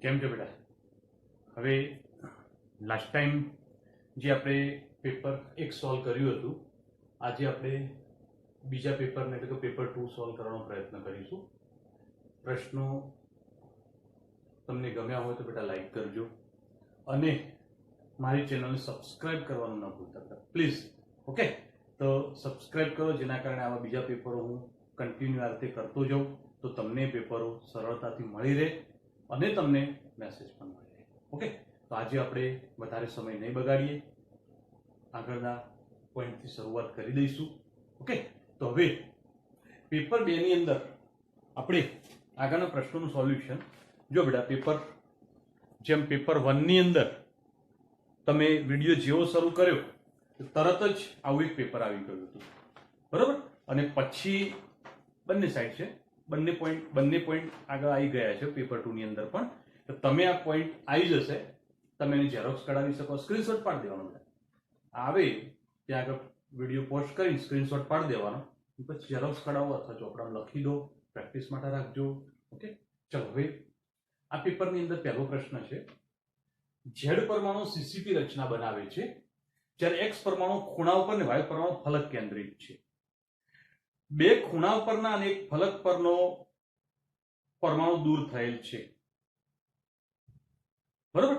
કેમ છો બેટા? હવે લાસ્ટ ટાઈમ જે આપણે પેપર 1 સોલ્વ કર્યું હતું, આજે આપણે બીજા પેપરને એટલે કે પેપર 2 સોલ્વ કરવાનો પ્રયત્ન કરીશું. પ્રશ્નો તમને ગમ્યા હોય તો બેટા લાઈક કરજો અને મારી ચેનલને સબસ્ક્રાઇબ કરવાનું ન ભૂલતા બેટા, પ્લીઝ. ઓકે, તો સબસ્ક્રાઇબ કરો, જેના કારણે આવા બીજા પેપરો હું કન્ટિન્યુ આ રીતે કરતો જાઉં તો તમને પેપરો સરળતાથી મળી રહે અને તમને મેસેજ પણ મળી રહે. ઓકે, તો આજે આપણે વધારે સમય નહીં બગાડીએ, આગળના પોઈન્ટથી શરૂઆત કરી દઈશું. ઓકે, તો હવે પેપર 2 ની અંદર આપણે આગળના પ્રશ્નોનું સોલ્યુશન જો બેટા. જેમ પેપર 1 ની અંદર તમે વિડીયો જેવો શરૂ કર્યો તરત જ આવું એક પેપર આવી ગયું હતું, બરોબર? અને પછી બંને સાઈડ છે, બંને પોઈન્ટ આગળ આવી ગયા છે પેપર 2 ની અંદર પણ. તો તમે આ પોઈન્ટ આવી જશે, તમે એની ઝેરોક્સ કઢાવી શકો, સ્ક્રીનશોટ પાડી દેવાનો. આવે ત્યાં આગળ વિડીયો પોસ્ટ કરી સ્ક્રીનશોટ પાડી દેવાનો, પછી ઝેરોક્સ કઢાવો અથવા ચોપડામાં લખી દો, પ્રેક્ટિસ માટે રાખજો. ઓકે, ચલો હવે આ પેપરની અંદર પહેલો પ્રશ્ન છે. ઝેડ પરમાણુ સીસીપી રચના બનાવે છે જ્યારે એક્સ પરમાણુ ખૂણા ઉપર ને વાય પરમાણુ ફલક કેન્દ્રિત છે. બે ખૂણા પરના અને એક ફલક પરનો પરમાણુ દૂર થયેલ છે, બરોબર?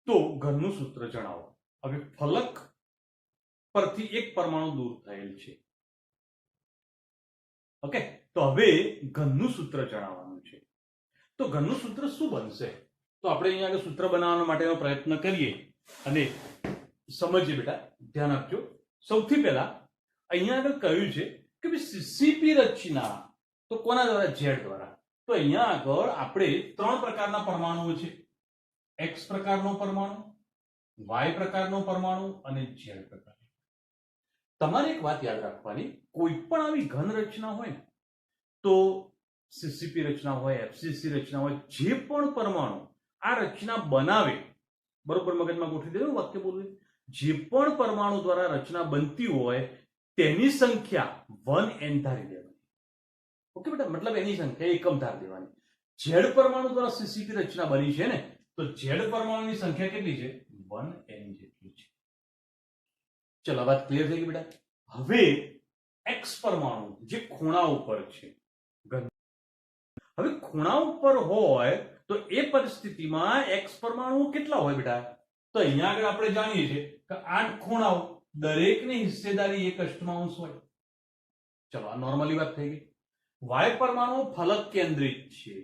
તો ઘનનું સૂત્ર જણાવો. હવે ફલક પરથી એક પરમાણુ દૂર થયેલ છે. ઓકે, તો હવે ઘનનું સૂત્ર જણાવવાનું છે. તો ઘનનું સૂત્ર શું બનશે? તો આપણે અહીંયા આગળ સૂત્ર બનાવવા માટેનો પ્રયત્ન કરીએ અને સમજીએ બેટા, ધ્યાન આપજો. સૌથી પહેલા અહીંયા આગળ કહ્યું છે કે ભાઈ સીસીપી રચના તો કોના દ્વારા? ઝેડ દ્વારા. તો અહીંયા આગળ આપણે 3 પ્રકારના પરમાણુઓ છે. એક્સ પ્રકારનો પરમાણુ, વાય પ્રકારનો પરમાણુ અને ઝેડ પ્રકાર. તમારે એક વાત યાદ રાખવાની, કોઈ પણ આવી ઘન રચના હોય તો સીસીપી રચના હોય, એફસીસી રચના હોય, જે પણ પરમાણુ આ રચના બનાવે, બરોબર? મગજમાં ગોઠવી દેવું વાક્ય બોલવું. જે પણ પરમાણુ દ્વારા રચના બનતી હોય તેની સંખ્યા 1n ધારી દેવાની. ઓકે બેટા, મતલબ એની સંખ્યા એકમ ધાર દેવાની. ઝેડ પરમાણુ દ્વારા સીસીપી રચના બની છે ને, તો ઝેડ પરમાણુની સંખ્યા કેટલી છે? 1n જેટલી છે. ચલો, વાત ક્લિયર થઈ ગઈ બેટા. હવે એક્સ પરમાણુ જે ખૂણા ઉપર છે, હવે ખૂણા ઉપર હોય તો એ પરિસ્થિતિમાં એક્સ પરમાણુ કેટલા હોય બેટા? તો અહીંયા આગળ આપણે જાણીએ છીએ કે 8 ખૂણાઓ, દરેકની હિસ્સેદારી 1 અષ્ટમાંશ હોય. ચલો, આ નોર્મલી વાત થઈ ગઈ. વાય પરમાણુ ફલક કેન્દ્રિત છે.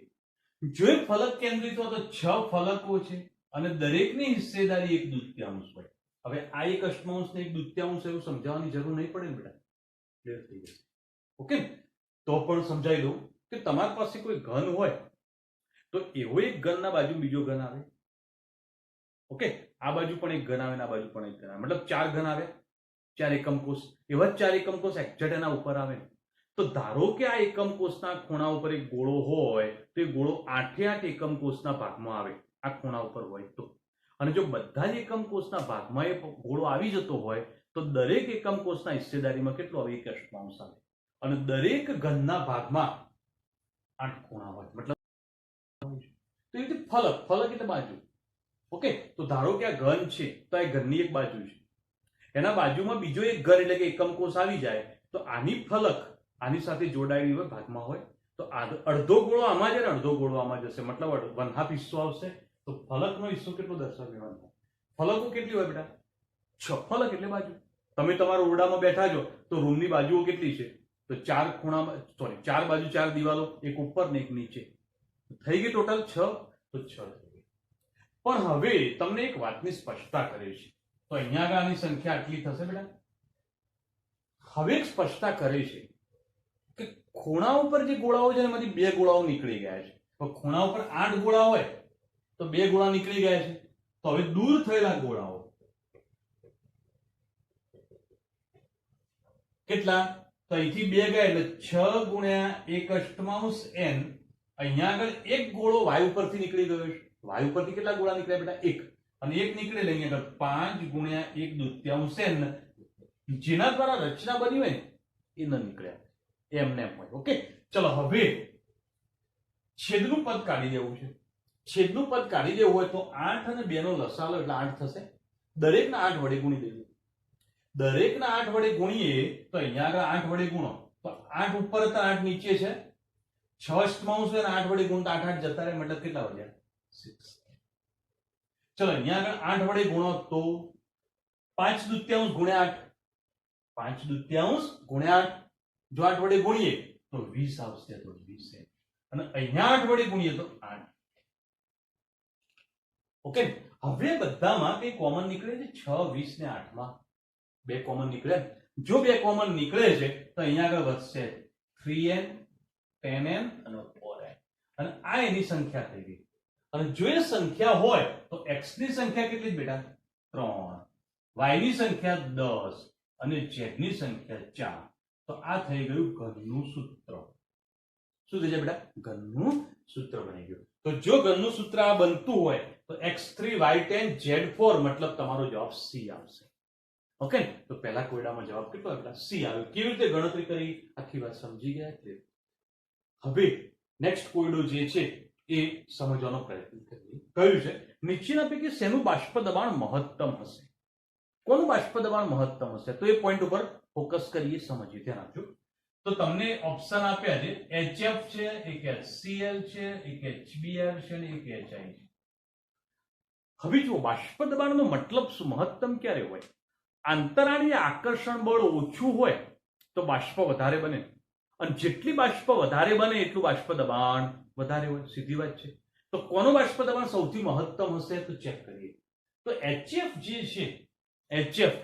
જો એ ફલક કેન્દ્રિત હોય તો 6 ફલકો છે અને દરેકની હિસ્સેદારી 1/2 હોય. હવે આ 1 અષ્ટમાંશ ને 1/2 એવું સમજાવવાની જરૂર નહીં પડે ને બેટા, ક્લિયર થઈ જશે. ઓકે, તો પણ સમજાવી દઉં કે તમારી પાસે કોઈ ઘન હોય તો એવો એક ઘનના બાજુ બીજો ઘન આવે. ઓકે, આ બાજુ પણ એક ઘન આવે ને આ બાજુ પણ એક ઘન આવે, મતલબ 4 ઘન આવે, 4 એકમ કોષ. એવા 4 એકમ કોષ એક્ઝેક્ટ એના ઉપર આવે. તો ધારો કે આ એકમ કોષના ખૂણા ઉપર એક ગોળો હોય તો એ ગોળો 8 એકમ કોષના ભાગમાં આવે, આ ખૂણા ઉપર હોય તો. અને જો બધા જ એકમ કોષના ભાગમાં એ ગોળો આવી જતો હોય તો દરેક એકમ કોષના હિસ્સેદારીમાં કેટલો આવે? 1 અષ્ટમાંશ આવે. અને દરેક ઘનના ભાગમાં 8 ખૂણા હોય, મતલબ તો એ રીતે ફલક એટલે બાજુ. ઓકે, તો ધારો કે આ ઘન છે તો આ ઘનની એક બાજુ છે, એના બાજુમાં બીજો એક ઘન એટલે કે એકમ કોષ આવી જાય તો આની ફલક આની સાથે જોડાયેલી હોય, ભાગમાં હોય, તો અડધો ગોળો આમાં જાય ને અડધો ગોળો આમાં જશે, મતલબ 1/2 હિસ્સો આવશે. તો ફલકનો હિસ્સો કેટલો દર્શાવવાનો? ફલકો કેટલી હોય બેટા? 6. ફલક એટલે બાજુ. તમે તમારા ઓરડામાં બેઠા છો તો રૂમની બાજુઓ કેટલી છે? તો 4 ખૂણામાં, સોરી, 4 બાજુ 4 દિવાલો, એક ઉપર ને એક નીચે, થઈ ગઈ ટોટલ 6. તો 6 થઈ ગઈ. પણ હવે તમને એક વાતની સ્પષ્ટતા કરે છે. તો અહીંયા આગળ આની સંખ્યા આટલી થશે બેટા. હવે એક સ્પષ્ટતા કરે છે કે ખૂણા ઉપર જે ગોળાઓ છે એમાંથી 2 ગોળાઓ નીકળી ગયા છે. તો ખૂણા ઉપર 8 ગોળા હોય તો 2 ગોળા નીકળી ગયા છે. તો હવે દૂર થયેલા ગોળાઓ કેટલા? તો અહીંથી 2 ગયા એટલે 6 ગુણ્યા 1 અષ્ટમાંશ n. અહીંયા આગળ એક ગોળો વાય ઉપરથી નીકળી ગયો છે. વાય ઉપરથી કેટલા ગોળા નીકળ્યા બેટા? 1. અને 1 નીકળે એટલે અહીંયા આગળ 5 ગુણ્યા 1/2 n, જેના દ્વારા રચના બની હોય એ ન નીકળ્યા, એમને એમ હોય. ઓકે, ચલો હવે છેદનું પદ કાઢી દેવું છે. છેદનું પદ કાઢી દેવું હોય તો 8 અને 2 નો લસા લો એટલે 8 થશે. દરેકના 8 વડે ગુણી દેજો. દરેકના 8 વડે ગુણીએ તો અહીંયા આગળ 8 વડે ગુણો તો 8 ઉપર હતા 8 નીચે છે. 6 અષ્ટમાંશ અને 8 વડે ગુણતા 8 8 જતા રહે મતલબ કેટલા વધ્યા? 6. ચલો અહીંયા આગળ 8 વડે ગુણો તો 5 દૂત્યાંશ ગુણ્યા 8. 5 દૂત્યાંશ ગુણ્યા 8 જો 8 વડે ગુણીએ તો 20 આવશે. તો 20 અને અહીંયા 8 વડે ગુણીએ તો 8. ઓકે. હવે બધામાં કઈ કોમન નીકળે છે? 6 20 ને 8 માં બે કોમન નીકળે. જો બે કોમન નીકળે છે તો અહીંયા આગળ વધશે 3n 10n અને 4n અને આ એની સંખ્યા થઈ ગઈ. અને જો એ સંખ્યા હોય તો x ની સંખ્યા કેટલી બેટા? 3, y ની સંખ્યા 10 અને z ની સંખ્યા 4. તો આ થઈ ગયું ઘનનું સૂત્ર. શું થઈ જાય બેટા? ઘનનું સૂત્ર બની ગયું. તો જો ઘનનું સૂત્ર આ બનતું હોય તો x3 y10 z4 મતલબ તમારો જવાબ C આવશે. ઓકે. તો પહેલા કોયડામાં જવાબ કેટલો આવ્યો? C આવ્યો. કેવી રીતે ગણતરી કરી આખી વાત સમજી ગયા એટલે હવે નેક્સ્ટ કોયડો જે છે એ સમજવાનો પ્રયત્ન કરીએ. કહ્યું છે નીચેના પૈકી શેનું બાષ્પ દબાણ મહત્તમ હશે? કોનું બાષ્પ દબાણ મહત્તમ હશે? તો એ પોઈન્ટ ઉપર ફોકસ કરીએ, સમજીએ. ધ્યાન આપજો. તો તમને ઓપ્શન આપ્યા છે HF છે, એક HCl છે, એક HBr છે અને એક HI છે. હવે જો બાષ્પ દબાણનો મતલબ શું? મહત્તમ ક્યારે હોય? આંતરાળીય આકર્ષણ બળ ઓછું હોય તો બાષ્પ વધારે બને અને જેટલી બાષ્પ વધારે બને એટલું બાષ્પ દબાણ વધારે હોય. સીધી વાત છે. તો કોનું બાષ્પ દબાણ સૌથી મહત્તમ હશે તો ચેક કરીએ. તો HF જે છે HF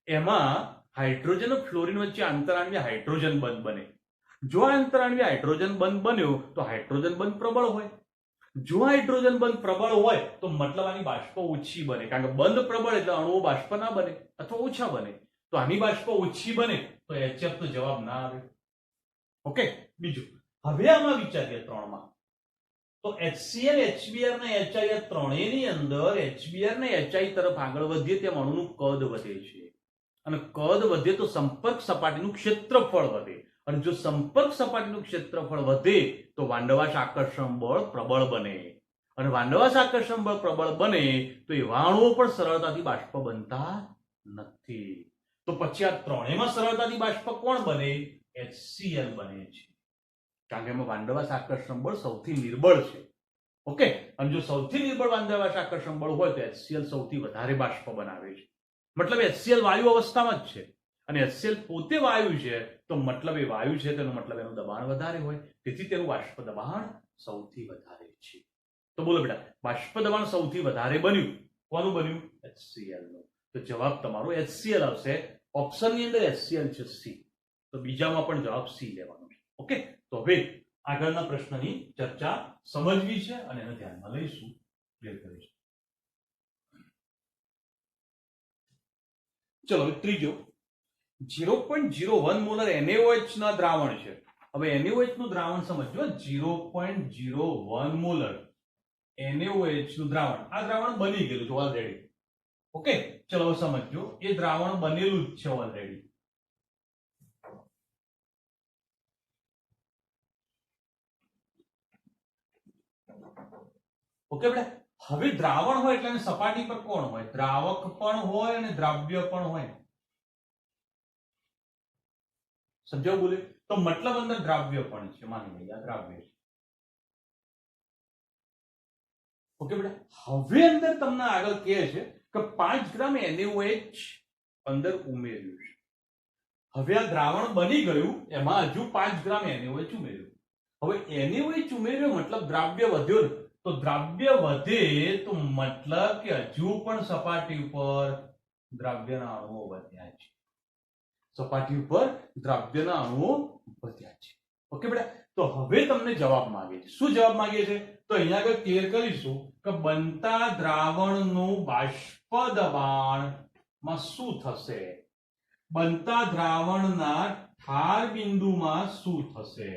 એમાં હાઇડ્રોજન અને ફ્લોરિન વચ્ચે આંતરાણવીય હાઇડ્રોજન બંધ બને. જો આંતરાણવીય હાઇડ્રોજન બંધ બન્યો તો હાઇડ્રોજન બંધ પ્રબળ હોય. જો હાઇડ્રોજન બંધ પ્રબળ હોય તો મતલબ આની બાષ્પ ઓછી બને, કારણ કે બંધ પ્રબળ એટલે અણુઓ બાષ્પ ના બને અથવા ઓછા બને. તો આની બાષ્પ ઓછી બને તો HF તો જવાબ ના આવે. ઓકે. બીજું હવે આમાં વિચારીએ ત્રણમાં. તો HCl HBr અને HI આ ત્રણેયની અંદર HBr અને HI તરફ આગળ વધીએ તેમ અણુનું કદ વધે છે અને કદ વધે તો સંપર્ક સપાટીનું ક્ષેત્રફળ વધે અને જો સંપર્ક સપાટીનું ક્ષેત્રફળ વધે તો વાંડવાશ આકર્ષણ બળ પ્રબળ બને અને વાંડવાશ આકર્ષણ બળ પ્રબળ બને તો એવા અણુઓ પણ સરળતાથી બાષ્પ બનતા નથી. તો પછી આ ત્રણેયમાં સરળતાથી બાષ્પ કોણ બને? HCl બને છે, કારણ કે એમાં વાંડવાશ આકર્ષણ બળ સૌથી નિર્બળ છે. ઓકે. અને જો સૌથી નિર્બળ વાંડવાશ આકર્ષણ બળ હોય તો HCl સૌથી વધારે બાષ્પ બનાવે છે. મતલબ HCl વાયુ અવસ્થામાં જ છે અને HCl પોતે વાયુ છે તો મતલબ એ વાયુ છે તેનો મતલબ એનું દબાણ વધારે હોય, તેથી તેનું બાષ્પ દબાણ સૌથી વધારે છે. તો બોલો બેટા, બાષ્પ દબાણ સૌથી વધારે બન્યું કોનું બન્યું? HCl નું. તો જવાબ તમારો HCl આવશે. ઓપ્શનની અંદર HCl છે C. તો બીજામાં પણ જવાબ C લેવાનો છે. ઓકે. તો હવે આગળના પ્રશ્નની ચર્ચા સમજવી છે અને એને ધ્યાનમાં લઈશું, ક્લિયર કરીશું. ચલો ત્રીજો 0.01 મોલર NaOH ના દ્રાવણ છે. હવે NaOH નું દ્રાવણ સમજો. 0.01 મોલર NaOH નું દ્રાવણ, આ દ્રાવણ બની ગયેલું છે ઓલરેડી. ઓકે. ચલો સમજો. એ દ્રાવણ બનેલું જ છે ઓલરેડી. ઓકે બેટા. હવે દ્રાવણ હોય એટલે સપાટી પર કોણ હોય? દ્રાવક પણ હોય અને દ્રાવ્ય પણ હોય. સમજાવ બોલે? તો મતલબ અંદર દ્રાવ્ય પણ છે. માની લઈએ આ દ્રાવ્ય છે. ઓકે બેટા. હવે અંદર તમને આગળ કહે છે કે 5 ગ્રામ NaOH અંદર ઉમેર્યું છે. હવે આ દ્રાવણ બની ગયું, એમાં હજુ 5 ગ્રામ NaOH ઉમેર્યું. હવે NaOH ઉમેર્યો મતલબ દ્રાવ્ય વધ્યો ને, તો દ્રાવ્ય વધે તો મતલબ કે હજુ પણ સપાટી ઉપર દ્રાવ્યના અણુઓ વધ્યા છે. સપાટી ઉપર દ્રાવ્યના અણુઓ વધ્યા છે. ઓકે બેટા. તો હવે તમને જવાબ માંગે છે. શું જવાબ માંગે છે? તો અહીંયા આગળ ક્લિયર કરીશું કે બનતા દ્રાવણનું બાષ્પ દબાણમાં શું થશે? બનતા દ્રાવણના ઠાર બિંદુમાં શું થશે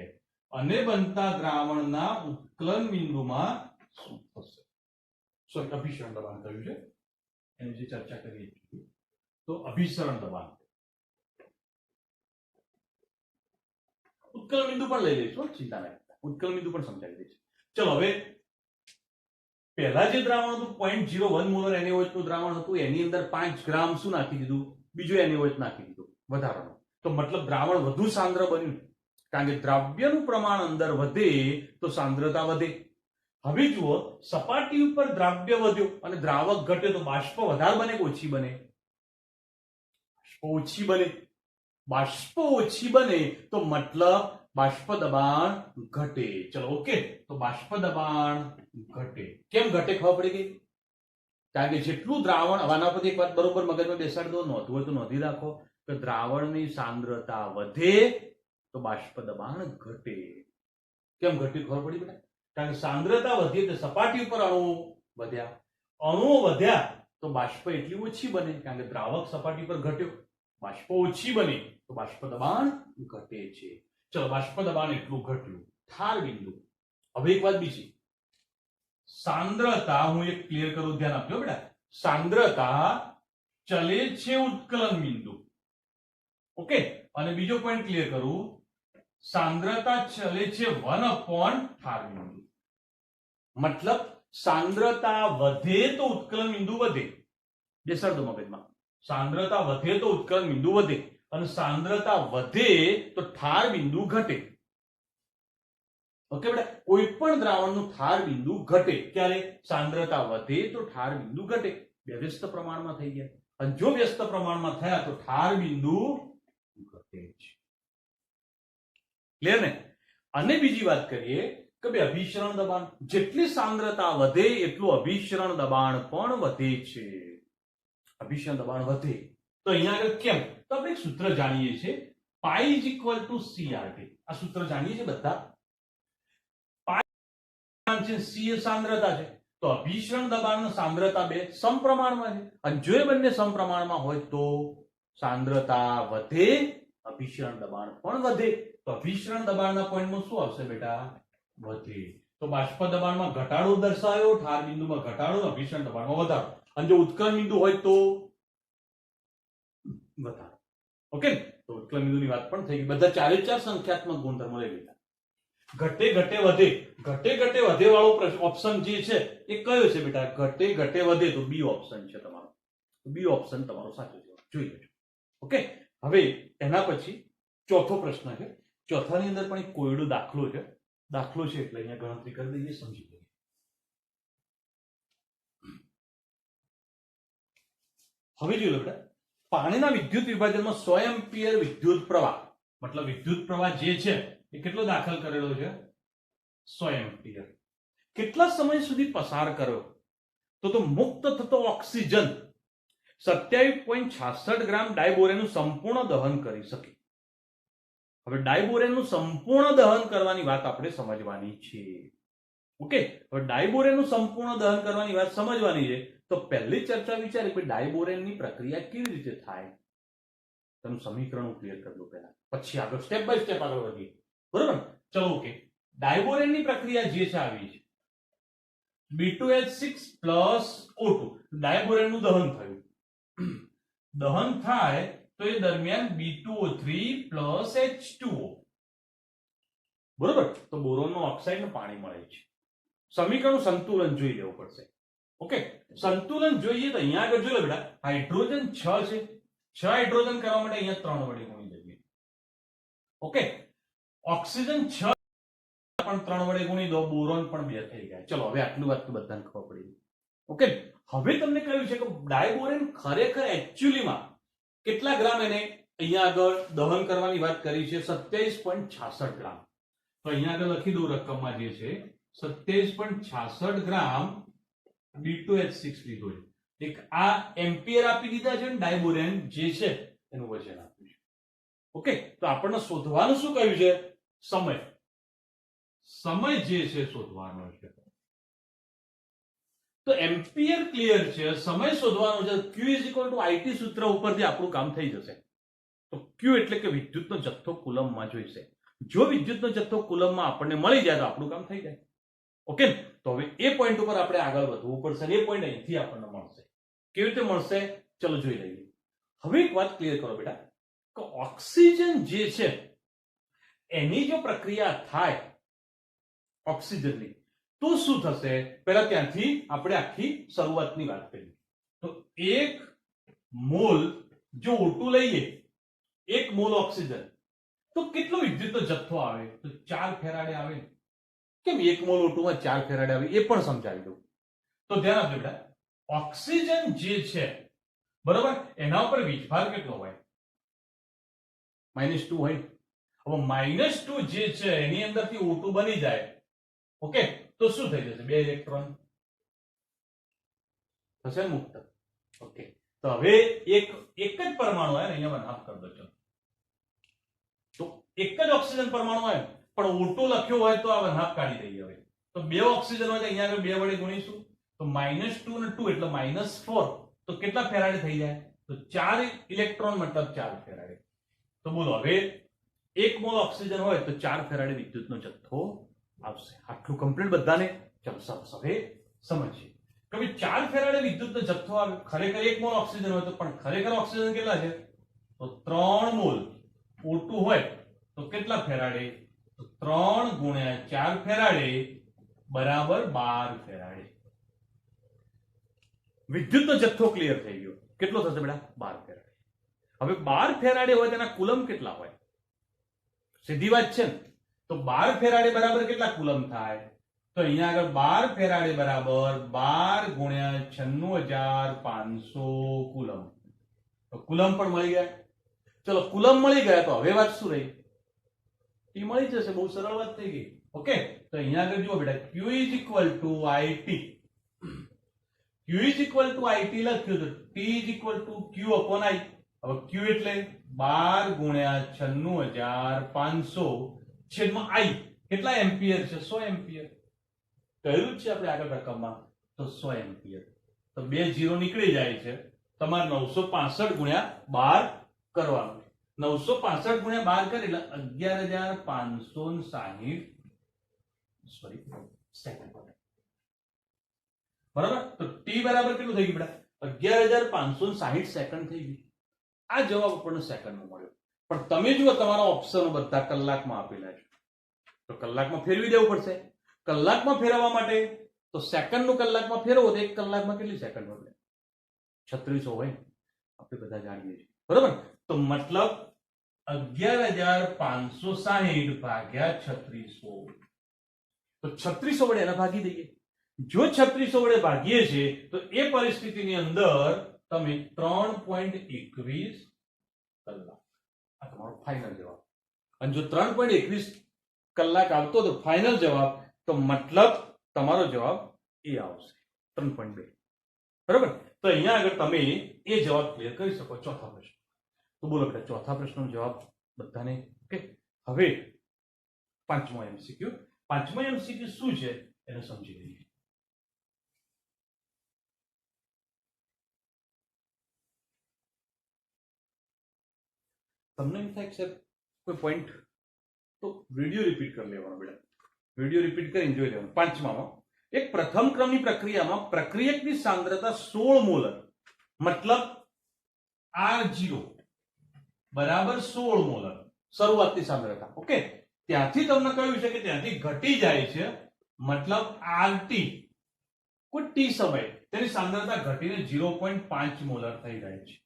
અને બનતા દ્રાવણના ઉત્કલન બિંદુમાં શું થશે? સોરી, અભિસરણ દબાણ કહ્યું છે, એની જે ચર્ચા કરીએ છીએ. તો અભિસરણ દબાણ, ઉત્કલન બિંદુ પણ લઈ લઈશું, ચિંતા નહીં, ઉત્કલન બિંદુ પણ સમજાવી દઈશું. ચલો હવે પહેલા જે દ્રાવણ હતું 0.01 મોલર NaOH નું દ્રાવણ હતું એની અંદર 5 ગ્રામ શું નાખી દીધું, બીજું NaOH નાખી દીધું વધારાનું. તો મતલબ દ્રાવણ વધુ સાંદ્ર બન્યું, કારણ કે દ્રવ્યનું પ્રમાણ અંદર વધે તો સાંદ્રતા વધે. હવે જુઓ, સપાટી ઉપર દ્રાવ્ય વધ્યો અને દ્રાવક ઘટ્યો તો બાષ્પ વધારે બને કે ઓછી બને? ઓછી બને. બાષ્પ ઓછી બને તો મતલબ બાષ્પ દબાણ ઘટે. ચલો ઓકે, તો બાષ્પ દબાણ ઘટે. કેમ ઘટે ખબર પડી ગઈ? કારણ કે જેટલું દ્રાવણ, આના પરથી એક વાત બરોબર મગજમાં બેસાડી દો, નોંધવું હોય તો નોંધી રાખો કે દ્રાવણની સાંદ્રતા વધે તો બાષ્પ દબાણ ઘટે. કેમ ઘટ્યું ખબર પડી બેટા? કારણ કે સાંદ્રતા વધી એટલે સપાટી ઉપર અણુઓ વધ્યા. અણુઓ વધ્યા તો બાષ્પ એટલી ઓછી બને, કારણ કે દ્રાવક સપાટી પર ઘટ્યો. બાષ્પ ઓછી બને તો બાષ્પ દબાણ ઘટે છે. ચલો, બાષ્પ દબાણ એટલું ઘટ્યું. ઠાર બિંદુ. હવે એક વાત બીજી, સાંદ્રતા હું એક ક્લિયર કરું, ધ્યાન આપજો બેટા. સાંદ્રતા ચલે છે ઉત્કલન બિંદુ. ઓકે, અને બીજો પોઈન્ટ ક્લિયર કરું, સાંદ્રતા ચલે છે 1 ઠાર બિંદુ. મતલબ સાંદ્રતા વધે તો ઉત્કલન બિંદુ વધે. બેસાડ દો મગજમાં. સાંદ્રતા વધે તો ઉત્કલન બિંદુ વધે અને સાંદ્રતા વધે તો ઠાર બિંદુ ઘટે. ઓકે બેટા, કોઈ પણ દ્રાવણનું ઠાર બિંદુ ઘટે. ક્યારે? સાંદ્રતા વધે તો ઠાર બિંદુ ઘટે. બે વ્યસ્ત પ્રમાણમાં થઈ ગયા, અને જો વ્યસ્ત પ્રમાણમાં થયા તો ઠાર બિંદુ ઘટે છે. ક્લિયર ને? અને બીજી વાત કરીએ કે ભાઈ અભિસરણ દબાણ, જેટલી સાંદ્રતા વધે એટલું અભિસરણ દબાણ પણ વધે છે. અભિસરણ દબાણ વધે તો અહીંયા આગળ કેમ? તો આપણે એક સૂત્ર જાણીએ છીએ, પાઈ ઇઝ ઇક્વલ ટુ CRT. આ સૂત્ર જાણીએ છીએ બધા. પાઈ છે, સી એ સાંદ્રતા છે, તો અભિસરણ દબાણ અને સાંદ્રતા બે સમપ્રમાણમાં છે, અને જો એ બંને સમપ્રમાણમાં હોય તો સાંદ્રતા વધે, અભિસરણ દબાણ પણ વધે. તો અભિસરણ દબાણના પોઈન્ટમાં શું આવશે બેટા? વધે. તો બાષ્પ દબાણમાં ઘટાડો દર્શાવ્યો, ઠાર બિંદુમાં ઘટાડો, અભિસરણ દબાણમાં વધારો. અને જો ઉત્કલન બિંદુ હોય તો વધારો. ઓકે, તો ઉત્કલન બિંદુની વાત પણ થઈ ગઈ. બધા ચારે ચાર સંખ્યાત્મક ગુણધર્મો લઈ લીધા. ઘટે ઘટે વધે, ઘટે ઘટે વધે વાળો ઓપ્શન જે છે એ કયો છે બેટા? ઘટે ઘટે વધે, તો બી ઓપ્શન છે તમારો. બી ઓપ્શન તમારો સાચો છે, જોઈ લેજો. ઓકે, હવે એના પછી ચોથો પ્રશ્ન છે. ચોથાની અંદર પણ એક કોયડો દાખલો છે. દાખલો છે એટલે અહીંયા ગણતરી કરી દઈએ, સમજી લઈએ. હવે જોઈ લો બેટા, પાણીના વિદ્યુત વિભાજનમાં 100 એમ્પિયર વિદ્યુત પ્રવાહ, મતલબ વિદ્યુત પ્રવાહ જે છે એ કેટલો દાખલ કરેલો છે? 100 એમ્પિયર. કેટલા સમય સુધી પસાર કર્યો? તો મુક્ત થતો ઓક્સિજન 27.66 ગ્રામ ડાયબોરેનનું સંપૂર્ણ દહન કરી શકે. હવે ડાયબોરેનનું સંપૂર્ણ દહન કરવાની વાત આપણે સમજવાની છે. ઓકે, હવે ડાયબોરેનનું સંપૂર્ણ દહન કરવાની વાત સમજવાની છે તો પહેલી ચર્ચા વિચારી કે ડાયબોરેનની પ્રક્રિયા કેવી રીતે થાય. તેનું સમીકરણ ક્લિયર કરી દો પહેલા, પછી આગળ સ્ટેપ બાય સ્ટેપ આગળ વધીએ. બરોબર? ચલો ઓકે, ડાયબોરેનની પ્રક્રિયા જે છે આવી છે, B2H6 O2 ડાયબોરેનનું દહન થયું. દહન થાય તો એ દરમિયાન B2O3 H2O. બરોબર? તો બોરોનનો ઓક્સાઇડ ને પાણી મળે છે. સમીકરણનું સંતુલન જોઈ લેવું પડશે. ઓકે, સંતુલન જોઈએ તો અહીંયા આગળ જોઈ લો બેટા, હાઇડ્રોજન 6 છે. 6 હાઇડ્રોજન કરવા માટે અહીંયા 3 વડે ગુણી દઈએ. ઓકે, ઓક્સિજન 6 પણ 3 વડે ગુણી દો, બોરોન પણ 2 થઈ ગયા. ચલો હવે આટલું વાત તો બધાને ખબર પડી. ઓકે, હવે તમને કહ્યું છે કે ડાયબોરેન ખરેખર એક્ચ્યુઅલીમાં કેટલા ગ્રામ એને અહીંયા આગળ દહન કરવાની વાત કરી છે? 27.66 ગ્રામ. તો અહીંયા આગળ લખી દઉં રકમમાં જે છે 27.66 ગ્રામ B2H6 લીધો છે. એક આ એમ્પિયર આપી દીધા છે, ડાયબોરેન જે છે એનું વજન આપ્યું છે. ઓકે, તો આપણને શોધવાનું શું કહ્યું છે? સમય. સમય જે છે શોધવાનો છે. તો એમ્પિયર ક્લિયર છે, સમય શોધવાનો છે. Q IT સૂત્ર ઉપરથી આપણું કામ થઈ જશે. તો Q એટલે કે વિદ્યુતનો જથ્થો કુલમમાં જોઈશે. જો વિદ્યુતનો જથ્થો કુલમમાં આપણને મળી જાય તો આપણું કામ થઈ જાય. ઓકે, તો હવે એ પોઈન્ટ ઉપર આપણે આગળ વધવું પડશે. એ પોઈન્ટ અહીંથી આપણને મળશે. કેવી રીતે મળશે? ચલો જોઈ લઈએ. હવે એક વાત ક્લિયર કરો બેટા, કે ઓક્સિજન જે છે એની જો પ્રક્રિયા થાય ઓક્સિજનની, તો શું થશે? પહેલા ત્યાંથી આપણે આખી શરૂઆતની વાત કરીએ. તો 1 મોલ જો O2 લઈએ, 1 મોલ ઓક્સિજન, તો કેટલો વિદ્યુતનો જથ્થો આવે? તો 4 ફેરાડે આવે. કેમ 1 મોલ O2 માં 4 ફેરાડે આવે એ પણ સમજાવી દઉં. તો ધ્યાન આપજો બેટા, ઓક્સિજન જે છે બરોબર, એના ઉપર વીજભાર કેટલો હોય? -2 હોય. હવે -2 જે છે એની અંદરથી O2 બની જાય, ઓકે, તો શું થઈ જશે? 2 ઇલેક્ટ્રોન થશે મુક્ત. ઓકે, તો હવે એક જ પરમાણુ હોય ને, અહીંયા વનહાફ કરી દો. ચલો, તો એક જ ઓક્સિજન પરમાણુ હોય પણ O2 લખ્યો હોય તો આ વનહાફ કાઢી દઈએ. હવે તો 2 ઓક્સિજન હોય તો અહીંયા આગળ 2 વડે ગુણીશું, તો -2 અને 2 એટલે -4. તો કેટલા ફેરાડે થઈ જાય? તો 4 ઇલેક્ટ્રોન મતલબ 4 ફેરાડે. તો બોલો, હવે 1 મોલ ઓક્સિજન હોય તો 4 ફેરાડે વિદ્યુતનો જથ્થો આવશે. આટલું કમ્પ્લીટ બધાને? ચાલો સરસ. હવે સમજીએ કે ભાઈ 4 ફેરાડે વિદ્યુતનો જથ્થો આવે. ખરેખર 1 મોલ ઓક્સિજન હોય તો, પણ ખરેખર ઓક્સિજન કેટલા છે? તો 3 મોલ O2 હોય તો કેટલા ફેરાડે? તો 3 ગુણ્યા 4 ફેરાડે બરાબર 12 ફેરાડે. વિદ્યુતનો જથ્થો ક્લિયર થઈ ગયો. કેટલો થશે બેટા? 12 ફેરાડે. હવે 12 ફેરાડે હોય તેના કુલમ કેટલા હોય? સીધી વાત છે ને. તો 12 ફેરાડે બરાબર કેટલા કુલમ થાય? તો અહીંયા આગળ 12 ફેરાડે બરાબર 12 ગુણ્યા 96,500 કુલમ. તો કુલમ પણ મળી ગયા. ચલો, કુલમ મળી ગયા તો હવે વાત શું રહી? ટી મળી જશે. બહુ સરળ વાત થઈ ગઈ. ઓકે, તો અહીંયા આગળ જુઓ બેટા, Q = IT. Q = IT લખ્યું તો T = Q/I. હવે Q એટલે 12 ગુણ્યા 96,500 છેદમાં I. કેટલા એમ્પિયર છે? 100 એમ્પિયર. કહ્યું છે આપણે આગળ રકમમાં, તો 100 એમ્પિયર. તો 2 0 નીકળી જાય છે. તમારે 965 ગુણ્યા 12 કરવાનું. 965 ગુણ્યા 12 કરે એટલે 11,560 સેકન્ડ. બરાબર. તો T બરાબર કેટલું થઈ ગયું બેટા? 11,560 સેકન્ડ થઈ ગયું. આ જવાબ આપણને સેકન્ડમાં મળ્યો. પણ તમે જુઓ, તમારા ઓપ્શનો બધા કલાકમાં આપેલા છે, તો કલાકમાં ફેરવી દેવું પડશે. કલાકમાં ફેરવવા માટે તો સેકન્ડનું કલાકમાં ફેરવો તો 1 કલાકમાં કેટલી સેકન્ડ હોય? 3600 હોય. આપણે બધા જાણીએ છીએ. બરાબર. તો મતલબ 11,560 ભાગ્યા 3600. તો 3600 વડે એને ભાગી દઈએ. જો 3600 વડે ભાગીએ છીએ તો એ પરિસ્થિતિની અંદર તમે 3.21 કલાક. આ તમારો ફાઇનલ જવાબ. અને જો 3.21 કલાક આવતો તો ફાઇનલ જવાબ, તો મતલબ તમારો જવાબ એ આવશે 3.2. બરાબર. તો અહીંયા આગળ તમે એ જવાબ ક્લિયર કરી શકો. ચોથા પ્રશ્ન. તો બોલો બેટા, ચોથા પ્રશ્નનો જવાબ બધાને? ઓકે, હવે પાંચમો MCQ. પાંચમો MCQ શું છે એને સમજી લઈએ. તમને એમ થાય કે કોઈ પોઈન્ટ તો વિડીયો રિપીટ કરી લેવાનો બેટા. વિડીયો રિપીટ કરીને જોઈ લેવાનું. પાંચમામાં એક પ્રથમ ક્રમની પ્રક્રિયામાં પ્રક્રિયકની સાંદ્રતા 16 મોલર, મતલબ R0 બરાબર 16 મોલર શરૂઆતની સાંદ્રતા. ઓકે, ત્યાંથી તમને કહ્યું છે કે ત્યાંથી ઘટી જાય છે, મતલબ RT કોઈ T સમય તેની સાંદ્રતા ઘટીને 0.5 મોલર થઈ જાય છે.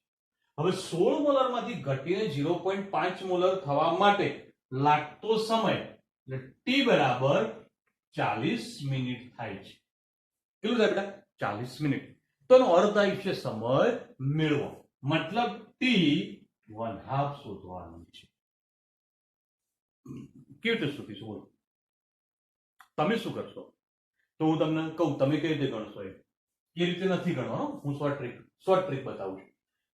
હવે 16 મોલર માંથી ઘટીને 0.5 મોલર થવા માટે લાગતો સમય એટલે T બરાબર 40 મિનિટ થાય છે. કેટલું થાય બેટા? 40 મિનિટ. તો એનો અર્ધ આયુષ્ય સમય મેળવો, મતલબ T 1/2 શોધવાનું છે. કેવી રીતે શોધીશું બોલો? તમે શું કરશો? તો હું તમને કહું, તમે કઈ રીતે ગણશો? એ રીતે નથી ગણવાનો. હું શોર્ટ ટ્રીક બતાવું છું.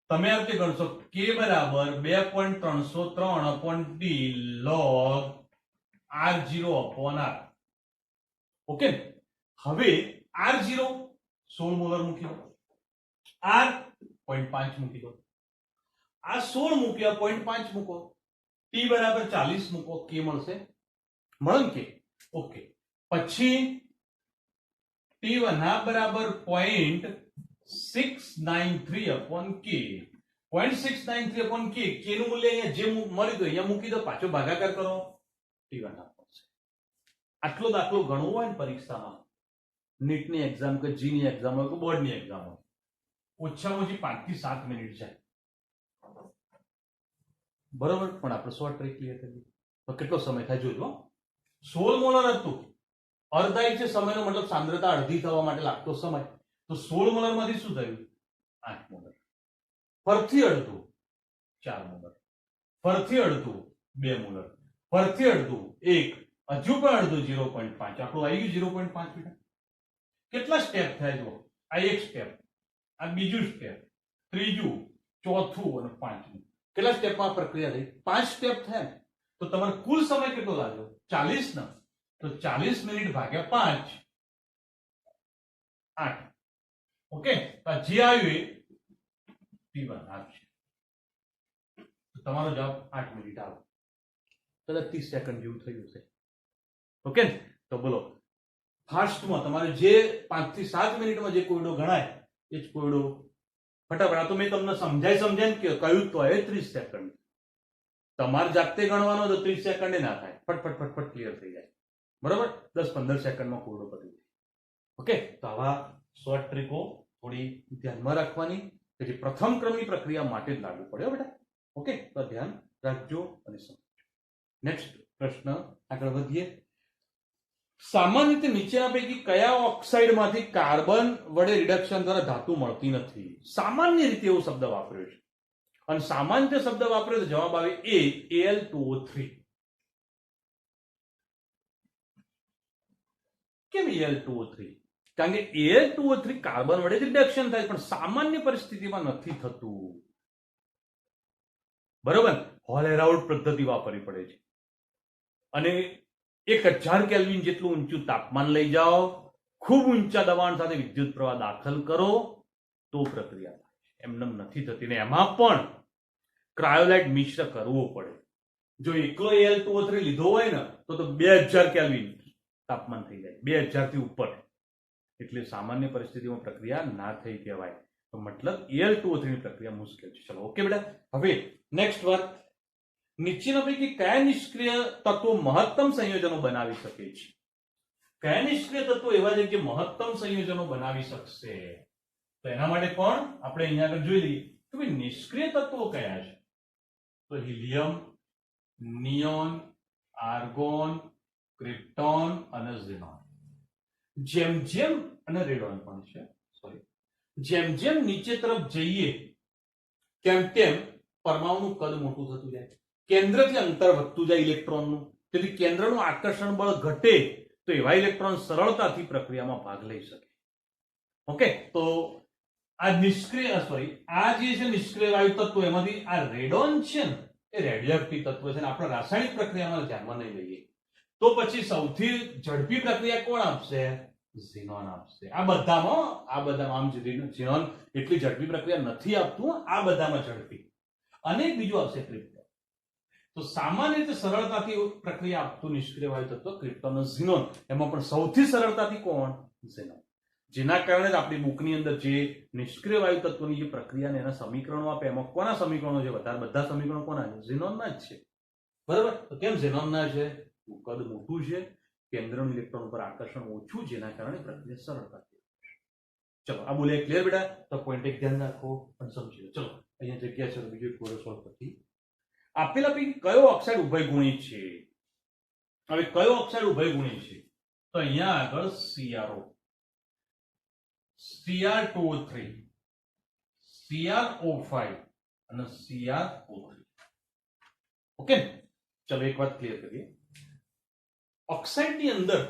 તમે આ રીતે ગણશો, K બરાબર 2.303/T log R0/R. ઓકે, હવે R0 16 મોલર મૂકી દો, R 0.5 મૂકી દો. આ 16 મૂક્યા, 0.5 મૂકો, T બરાબર 40 મૂકો, K મળશે. મળે કે? ઓકે, પછી T1 બરાબર 0.693/K. 0.693/K. K નું મૂલ્ય અહીંયા જે મળ્યું તો અહીંયા મૂકી દો, પાછો ભાગાકાર કરો, T1 મળશે. આટલો દાખલો ગણવો હોય ને પરીક્ષામાં નીટની એક્ઝામ કે જીની એક્ઝામ હોય કે બોર્ડની એક્ઝામ હોય, ઓછામાં ઓછી 5 થી 7 મિનિટ જાય. બરોબર, પણ આપણે શોર્ટ ટ્રીક ક્લિયર કરીએ તો કેટલો સમય થાય જોજો. 16 મોલર હતું, અડધા છે સમયનો મતલબ સાંદ્રતા અડધી થવા માટે લાગતો સમય, તો 16 મોલર માંથી શું થયું? 8 મોલર. ફરથી અડધું 4 મોલર, ફરથી અડધું 2 મોલર, ફરથી અડધું 1, હજુ પણ અડધું 0.5. આપણું આવી ગયું 0.5 બેટા. કેટલા સ્ટેપ થાય જો? આ એક સ્ટેપ, આ બીજું સ્ટેપ, ત્રીજું, ચોથું અને પાંચમું. કેટલા સ્ટેપમાં પ્રક્રિયા થઈ? 5 સ્ટેપ થયા. તો તમારો કુલ સમય કેટલો લાગ્યો? 40 ના. તો 40 મિનિટ ભાગ્યા 5, 8. ઓકે, તો જે આવ્યું એ P1 આપશે. તો તમારો જવાબ 8 મિનિટ આવે. કદાચ 30 સેકન્ડ જેવું થયું છે. ઓકે, તો બોલો ફાસ્ટમાં તમારે જે 5 થી 7 મિનિટમાં જે કોયડો ગણાય એ જ કોયડો ફટાફટ. આ તો મેં તમને સમજાય કે કહ્યું તો એ 30 સેકન્ડ. તમારે જાતે ગણવાનો તો 30 સેકન્ડ ના થાય, ફટફટ ફટફટ ક્લિયર થઈ જાય. બરોબર, 10-15 સેકન્ડમાં કોયડો પતી જાય. ઓકે, તો આવા શોર્ટ ટ્રીકો થોડી ધ્યાનમાં રાખવાની કે જે પ્રથમ ક્રમની પ્રક્રિયા માટે જ લાગુ પડે બેટા. ઓકે, તો ધ્યાન રાખજો અને સમજો. નેક્સ્ટ પ્રશ્ન આગળ વધીએ. સામાન્ય રીતે નીચેના પૈકી કયા ઓક્સાઇડમાંથી કાર્બન વડે રિડક્શન દ્વારા ધાતુ મળતી નથી? સામાન્ય રીતે એવો શબ્દ વાપર્યો છે, અને સામાન્ય શબ્દ વાપર્યો તો જવાબ આવે એ, Al2O3. કેમ Al2O3? કારણ કે Al2O3 કાર્બન વડે રિડક્શન થાય, પણ સામાન્ય પરિસ્થિતિમાં નથી થતું. બરોબર, હોલ હેરાઉલ્ડ પદ્ધતિ વાપરવી પડે છે, અને 1000 કેલ્વિન જેટલું ઊંચું તાપમાન લઈ જાઓ, ખૂબ ઊંચા દબાણ સાથે વિદ્યુત પ્રવાહ દાખલ કરો તો પ્રક્રિયા થાય. એમને નથી થતી, ને એમાં પણ ક્રાયોલાઇટ મિશ્ર કરવો પડે. જો એકલો Al2O3 લીધો હોય ને તો 2000 કેલ્વિન તાપમાન થઈ જાય, 2000 થી ઉપર. એટલે સામાન્ય પરિસ્થિતિમાં પ્રક્રિયા ના થઈ કહેવાય. તો મતલબ Al2O3 ની પ્રક્રિયા મુશ્કેલ છે. ચલો ઓકે બેટા, હવે નેક્સ્ટ વર્ક. નીચેના પૈકી કયા નિષ્ક્રિય તત્વો મહત્તમ સંયોજનો બનાવી શકે છે? કયા નિષ્ક્રિય તત્વો એવા છે કે મહત્તમ સંયોજનો બનાવી શકશે? તો એના માટે પણ આપણે અહીંયા આગળ જોઈ લઈએ કે ભાઈ નિષ્ક્રિય તત્વો કયા છે. તો હિલિયમ, નિયોન, આર્ગોન, ક્રિપ્ટોન અને ઝેનોન. જેમ જેમ અને રેડોન પણ છે, સોરી, જેમ જેમ નીચે તરફ જઈએ તેમ તેમ પરમાણુનું કદ મોટું થતું જાય, કેન્દ્રથી અંતર વધતું જાય ઇલેક્ટ્રોનનું. તેથી કેન્દ્રનું આકર્ષણ બળ ઘટે તો એવા ઇલેક્ટ્રોન સરળતાથી પ્રક્રિયામાં ભાગ લઈ શકે. ઓકે, તો આ નિષ્ક્રિય આ જે છે નિષ્ક્રિય વાયુ તત્વો, એમાંથી આ રેડોન છે ને એ રેડિયોએક્ટિવ તત્વ છે, આપણે રાસાયણિક પ્રક્રિયામાં ધ્યાનમાં નહીં લઈએ તો પછી સૌથી ઝડપી પ્રક્રિયા કોણ આપશે? ઝેનોન આપશે. આ બધામાં આમ ઝેનોન એટલી ઝડપી પ્રક્રિયા નથી આપતું, આ બધામાં ઝડપી. અને બીજું આવશે ક્રિપ્ટોન. તો સામાન્ય રીતે સરળતાથી પ્રક્રિયા આપતું નિષ્ક્રિય વાયુ તત્વ ક્રિપ્ટોન અને ઝેનોન. એમાં પણ સૌથી સરળતાથી કોણ? ઝેનોન. જેના કારણે જ આપણી બુકની અંદર જે નિષ્ક્રિય વાયુ તત્વોની જે પ્રક્રિયા એના સમીકરણો આપે એમાં કોના સમીકરણો છે? બધા સમીકરણો કોના છે? ઝેનોનના જ છે. બરાબર, તો કેમ ઝેનોનના છે? કદ મોટું છે, કેન્દ્રનું ઇલેક્ટ્રોન પર આકર્ષણ ઓછું, જેના કારણે પ્રક્રિયા સરળતાથી. ચલો આ બોલે ક્લિયર બેટા? તો પોઈન્ટ એક ધ્યાન રાખો અને સમજી લો. ચલો અહીંયા જગ્યા છે, બીજો એક કોડો સોલ્વ કરતી. આપેલા પૈકી કયો ઓક્સાઇડ ઉભયગુણી છે? હવે કયો ઓક્સાઇડ ઉભયગુણી છે? તો અહીંયા આગળ CrO, Cr2O3, CrO5 અને CrO3. ઓકે, ચલો એક વાત ક્લિયર કરીએ. ઓક્સાઇડની અંદર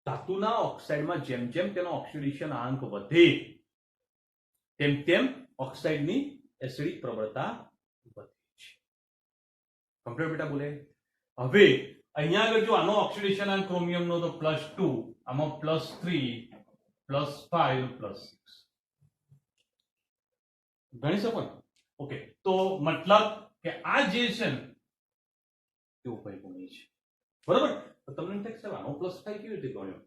ધાતુના ઓક્સાઇડમાં જેમ જેમ તેનો ઓક્સિડેશન આંક વધે તેમ તેમ ઓક્સાઇડની એસિડિક પ્રબળતા વધે છે. કમ્પ્લીટ બેટા બોલે? હવે અહીંયા આગળ જો આનો ઓક્સિડેશન આંક ક્રોમિયમનો તો +2, આમાં +3, +5, +6 ગણી શકો ને? ઓકે, તો મતલબ કે આ જે છે ને એ ઉભયગુણી છે. બરાબર, તો તમને એમ થાય આનો +5 કેવી રીતે ગણ્યો?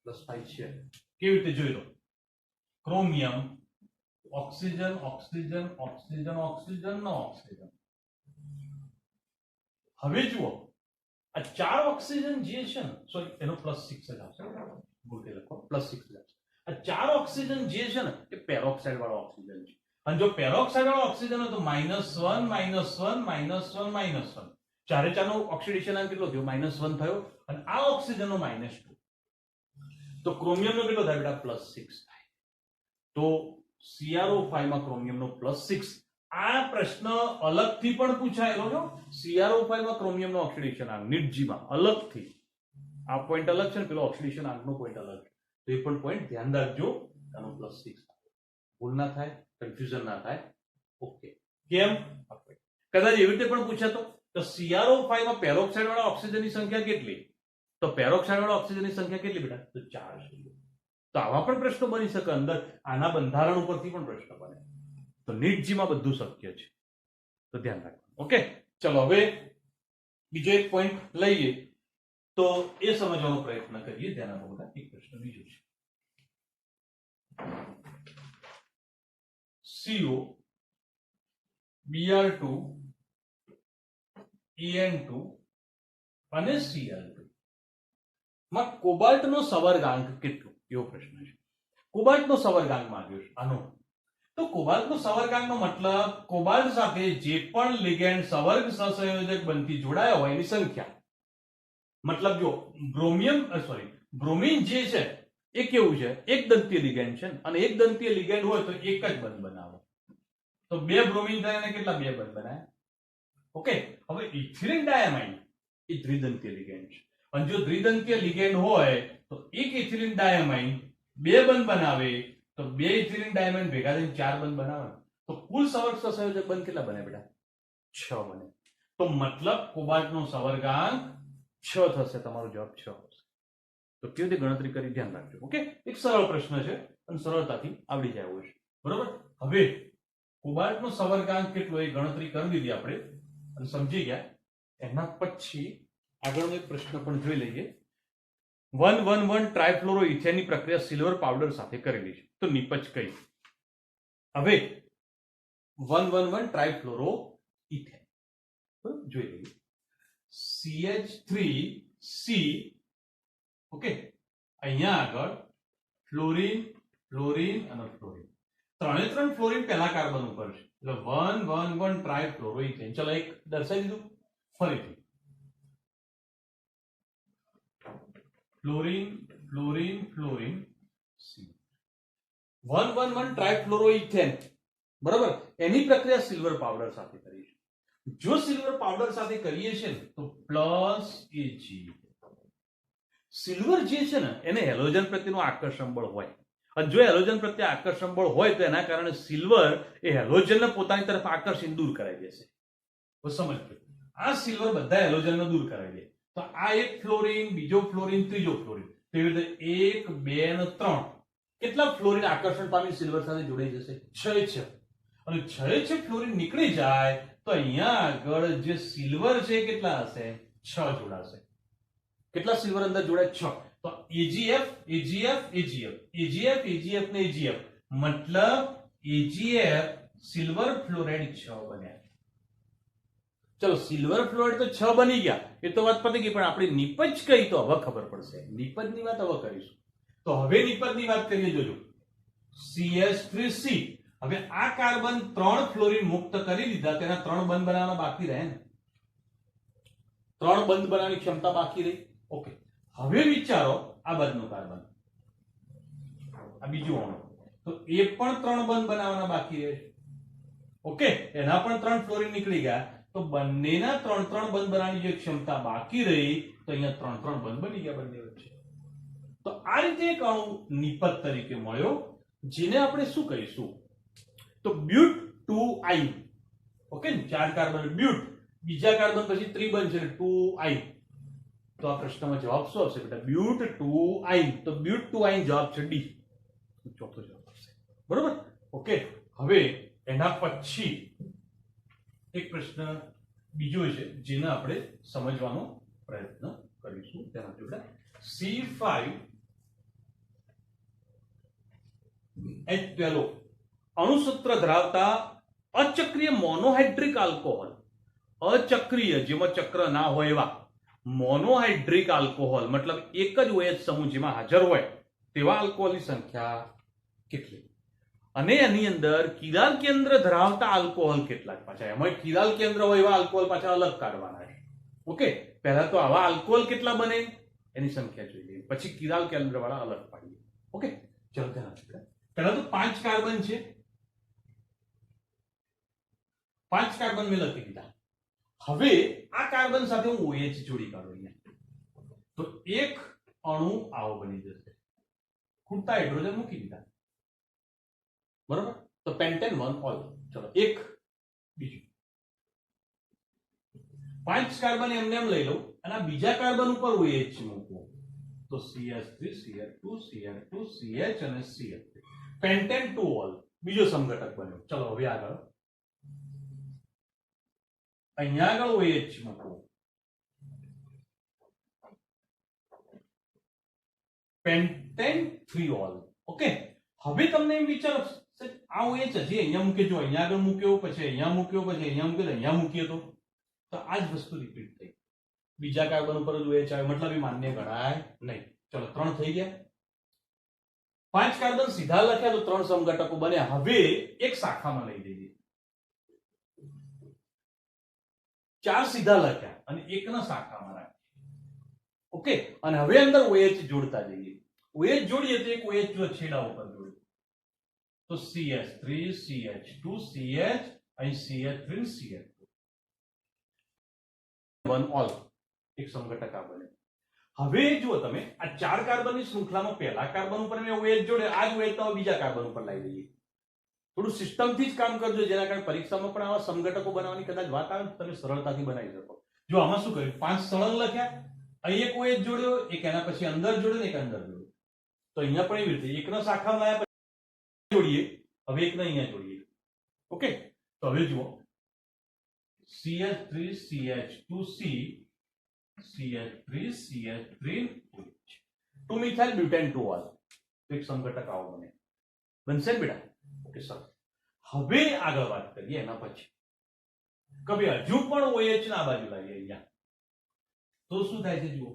+5 છે, કેવી રીતે જોઈ લો. Chromium, oxygen, oxygen, oxygen, oxygen, નો ઓક્સિજન. હવે જુઓ આ 4 ઓક્સિજન જે છે ને, સોરી એનો +6 જ આવશે. ગુણથી લખો +6 આ 4 ઓક્સિજન જે છે ને એ પેરોક્સાઇડ વાળો ઓક્સિજન છે અને જો પેરોક્સાઇડ વાળો ઓક્સિજન હોય તો -1 -1 -1 -1 ચારે ચારનો ઓક્સિડેશન અંક કેટલો થયો -1 થયો અને આ ઓક્સિજનનો -2 તો ક્રોમિયમનો કેટલો થાય બેટા +6 થાય તો CrO5 માં ક્રોમિયમનો +6 આ પ્રશ્ન અલગથી પણ પૂછાયેલો છે CrO5 માં ક્રોમિયમનો ઓક્સિડેશન અંક નીટજીમાં અલગથી આ પોઈન્ટ અલગ છે ને પેલો ઓક્સિડેશન અંકનો પોઈન્ટ અલગ છે તો એ પણ પોઈન્ટ ધ્યાન રાખજો આનો +6 ભૂલ ના થાય કન્ફ્યુઝન ના થાય ઓકે કેમ કદાચ એવી રીતે પણ પૂછાતો તો CrO5 માં પેરોક્સાઇડ વાળા ઓક્સિજનની સંખ્યા કેટલી તો પેરોક્સાઇડ વાળા ઓક્સિજનની સંખ્યા કેટલી બેટા તો 4 છે તો આવા પણ પ્રશ્નો બની શકે અંદર આના બંધારણ ઉપરથી પણ પ્રશ્ન બને તો નીટજીમાં બધું શક્ય છે તો ધ્યાન રાખવાનું ઓકે ચલો હવે બીજો એક પોઈન્ટ લઈએ તો એ સમજવાનો પ્રયત્ન કરીએ ધ્યાન આપો બધા એક પ્રશ્ન બીજો છે CO Br2 En2 અને Cl2 માં કોબાલ્ટનો સંવર્ગાંક કેટલો એવો પ્રશ્ન છે કોબાલ્ટનો સંવર્ગાંક માંગ્યો છે આનો તો કોબાલ્ટનો સંવર્ગાંકનો મતલબ કોબાલ્ટ સાથે જે પણ લિગેન્ડ સંવર્ગ સહસંયોજક બનતી જોડાયા હોય એની સંખ્યા મતલબ જો બ્રોમિન જે છે એ કેવું છે એક દંતીય લિગેન્ડ છે અને એક દંતીય લિગેન્ડ હોય તો એક જ બંધ બનાવો તો બે બ્રોમિન થાય અને કેટલા બે બંધ બનાવે ઓકે હવે ઇથિલિન ડાયામાઇન એ દ્વિદંતીય લિગેન્ડ છે અને જો દ્વિદંતીય લિગેન્ડ હોય તો એક ઇથિલિન ડાયામાઇન બે બંધ બનાવે તો બે ઇથિલિન ડાયામાઇન ભેગા થઈને ચાર બંધ બનાવે તો કુલ સંવર્ગ સહસંયોજક બંધ કેટલા બને બેટા 6 બને તો મતલબ કોબાલ્ટનો સંવર્ગાંક 6 થશે તમારો જવાબ 6 હશે તો કેવી રીતે ગણતરી કરી ધ્યાન રાખજો ઓકે એક સરળ પ્રશ્ન છે અને સરળતાથી આવડી જાય એવું છે બરોબર હવે કોબાલ્ટનો સંવર્ગાંક કેટલો એ ગણતરી કરી દીધી આપણે અને સમજી ગયા એના પછી આગળનો એક પ્રશ્ન પણ જોઈ લઈએ 111 ટ્રાયફ્લોરોઇથેનની પ્રક્રિયા સિલ્વર પાવડર સાથે કરેલી છે તો નિપજ કઈ હવે 111 ટ્રાયફ્લોરોઇથેન જોઈ લઈએ CH3C ઓકે અહીંયા આગળ ફ્લોરિન ફ્લોરિન અને ફ્લોરિન ત્રણે ત્રણ ફ્લોરિન પહેલા કાર્બન ઉપર છે એટલે 111 ટ્રાયફ્લોરોઇથેન ચલો એક દર્શાવી દીધું ફરીથી ફ્લોરિન ફ્લોરિન ફ્લોરિન સી 111 ટ્રાયફ્લોરોઇથેન બરાબર એની પ્રક્રિયા સિલ્વર પાવડર સાથે કરી છે જો સિલ્વર પાવડર સાથે કરીએ છીએ તો પ્લસ Ag સિલ્વર જે છે ને એને હેલોજન પ્રત્યેનું આકર્ષણ બળ હોય અને જો હેલોજન પ્રત્યે આકર્ષણ બળ હોય તો એના કારણે સિલ્વર એ હેલોજનને પોતાની તરફ આકર્ષીને દૂર કરાવી દેશે તો સમજો આ સિલ્વર બધા હેલોજનને દૂર કરાવી દે તો આ એક ફ્લોરિન બીજો ફ્લોરિન ત્રીજો ફ્લોરિન તેવી રીતે 1 2 અને 3 કેટલા ફ્લોરિન આકર્ષણ પામી સિલ્વર સાથે જોડાઈ જશે 6 અને 6 ફ્લોરિન નીકળી જાય તો અહીંયા આગળ જે સિલ્વર છે કેટલા હશે 6 જોડાશે કેટલા સિલ્વર અંદર જોડાય 6 તો AgF AgF AgF AgF AgF ને AgF મતલબ AgF સિલ્વર ફ્લોરાઇડ 6 બન્યા ચલો સિલ્વર ફ્લોરાઇડ તો 6 બની ગયા એ તો વાત પતી ગઈ પણ આપણે નિપજ કઈ તો હવે ખબર પડશે નિપજની વાત હવે કરીશું તો હવે નિપજની વાત કરીએ જોજો CH3C હવે આ કાર્બન 3 ફ્લોરિન મુક્ત કરી દીધા તેના 3 બંધ બનાવવાના બાકી રહે ને 3 બંધ બનાવવાની ક્ષમતા બાકી રહી ઓકે હવે વિચારો આ બાજુનો કાર્બન આ બીજું અણુ તો એ પણ 3 બંધ બનાવવાના બાકી રહે ઓકે એના પણ 3 ફ્લોરિન નીકળી ગયા તો બંનેના 3 બંધ બનાવવાની જે ક્ષમતા બાકી રહી તો અહીંયા 3 બંધ બની ગયા બંને વચ્ચે તો આ રીતે એક અણુ નિપજ તરીકે મળ્યો જેને આપણે શું કહીશું તો બ્યુટ 2I ઓકે ચાર કાર્બન બ્યુટ બીજા કાર્બન પછી ત્રિબંધ છે 2I તો આ પ્રશ્નમાં જવાબ શું આવશે બેટા બ્યુટ 2I તો બ્યુટ 2I જવાબ છે ડી ચોથો જવાબ આવશે બરોબર ઓકે હવે એના પછી એક પ્રશ્ન બીજો છે જેને આપણે સમજવાનો પ્રયત્ન કરીશું તેના જોડે C5H12 અણુસૂત્ર ધરાવતા અચક્રીય મોનોહાઇડ્રિક આલ્કોહોલ અચક્રીય જેમાં ચક્ર ના હોય એવા મોનોહાઇડ્રિક આલ્કોહોલ મતલબ એક જ OH સમૂહ જેમાં હાજર હોય તેવા આલ્કોહોલની સંખ્યા કેટલી, અને એની અંદર કિરાલ કેન્દ્ર ધરાવતા આલ્કોહોલ કેટલા, પાછા એમાં કિરાલ કેન્દ્ર હોય એવા આલ્કોહોલ પાછા અલગ કાઢવાના છે. ઓકે, પહેલા તો આવા આલ્કોહોલ કેટલા બને એની સંખ્યા જોઈ લઈએ, પછી કિરાલ કેન્દ્ર વાળા અલગ પાડીએ. ઓકે, ચલો ધ્યાન આપજો. પહેલા તો 5 કાર્બન છે, 5 કાર્બન મેં લખી દીધા. હવે આ કાર્બન સાથે હું OH જોડી કાઢું અહીંયા, તો એક અણુ આવો બની જશે, ખૂટતા હાઇડ્રોજન મૂકી દીધા. બરોબર, તો પેન્ટેન 1 ઓલ. ચલો એક બીજું 5 કાર્બન એમને એમ લઈ લઉં અને આ બીજા કાર્બન ઉપર OH મૂકવું, તો CH3 CH2 CH2 CH અને CH3 પેન્ટેન 2 ઓલ બીજો સમઘટક બન્યો. ચલો હવે આગળ અહીંયા આગળ OH મૂકવું, પેન્ટેન 3 ઓલ. ઓકે, હવે તમને એમ વિચારો આ OH હજી અહીંયા મૂકે, જો અહીંયા આગળ મૂક્યો, પછી અહીંયા મૂક્યો, પછી અહીંયા મૂક્યો, અહીંયા મૂકીએ તો આ જ વસ્તુ રિપીટ થઈ. બીજા કાર્બન ઉપર જ OH આવે, મતલબ એ માન્ય ગણાય નહીં. ચલો 3 થઈ ગયા. 5 કાર્બન સીધા લખ્યા તો 3 સમઘટકો બન્યા. હવે એક શાખામાં લઈ લઈએ, 4 સીધા લખ્યા અને એકના શાખામાં રાખીએ. ઓકે, અને હવે અંદર OH જોડતા જઈએ. OH જોડીએ તો એક OH જો છેડા ઉપર જોડે, તો CH3 CH2 CH અહીં CH3 CH2 1 ઓલ એક સમઘટક આ બને. હવે જુઓ તમે આ 4 કાર્બનની શૃંખલામાં પહેલા કાર્બન ઉપર મેં OH જોડે, આ જ OH તો બીજા કાર્બન ઉપર લાવી દઈએ. થોડું સિસ્ટમથી જ કામ કરજો, જેના કારણે પરીક્ષામાં પણ આવા સમઘટકો બનાવવાની કદાચ વાત આવે તો તમે સરળતાથી બનાવી શકો. જો આમાં શું કર્યું, 5 સળંગ લખ્યા, અહીં એક OH જોડ્યો, એક એના પછી અંદર જોડ્યો ને એક અંદર જોડ્યો. તો અહીંયા પણ એવી રીતે એકનો શાખામાં લાયા પછી જોડીએ, હવે એકને અહીંયા જોડીએ. ઓકે, તો હવે જુઓ CH3 CH2C CH3 CH3 2 methyl butane 2 all એક સમઘટક આવો બને. બનશે ને બેટા? ઓકે સર, હવે આગળ વાત કરીએ એના પછી કભી હજુ પણ OH ના બાજુ લાવીએ અહીંયા, તો શું થાય છે જુઓ,